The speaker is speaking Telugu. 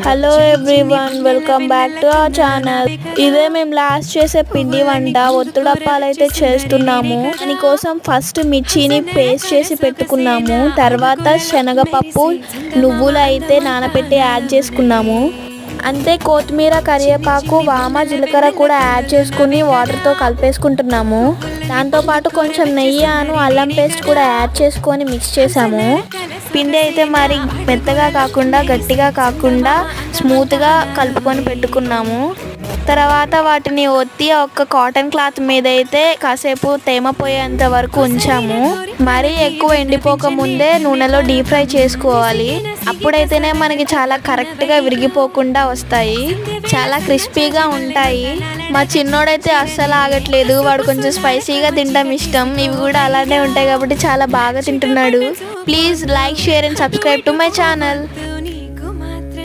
Hello everyone, welcome back to our channel. ఇదే మేము లాస్ట్ చేసే పిండి వంట ఒత్తుడప్పాలు అయితే చేస్తున్నాము. దీనికోసం ఫస్ట్ మిర్చిని పేస్ట్ చేసి పెట్టుకున్నాము. తర్వాత శనగపప్పు, నువ్వులు అయితే నానబెట్టి యాడ్ చేసుకున్నాము. అంతే కొత్తిమీర, కరివేపాకు, వామ, జీలకర్ర కూడా యాడ్ చేసుకుని వాటర్తో కలిపేసుకుంటున్నాము. దాంతోపాటు కొంచెం నెయ్యి, అల్లం పేస్ట్ కూడా యాడ్ చేసుకొని మిక్స్ చేసాము. పిండి అయితే మరి మెత్తగా కాకుండా గట్టిగా కాకుండా స్మూత్గా కలుపుకొని పెట్టుకున్నాము. తర్వాత వాటిని ఒత్తి ఒక కాటన్ క్లాత్ మీద అయితే కాసేపు తేమ పోయేంత వరకు ఉంచాము. మరీ ఎక్కువ ఎండిపోక ముందే నూనెలో డీప్ ఫ్రై చేసుకోవాలి. అప్పుడైతేనే మనకి చాలా కరెక్ట్గా విరిగిపోకుండా వస్తాయి, చాలా క్రిస్పీగా ఉంటాయి. మా చిన్నోడైతే అస్సలు ఆగట్లేదు, వాడు కొంచెం స్పైసీగా తినడం ఇష్టం. ఇవి కూడా అలానే ఉంటాయి కాబట్టి చాలా బాగా తింటున్నాడు. Please like, share and subscribe to my channel.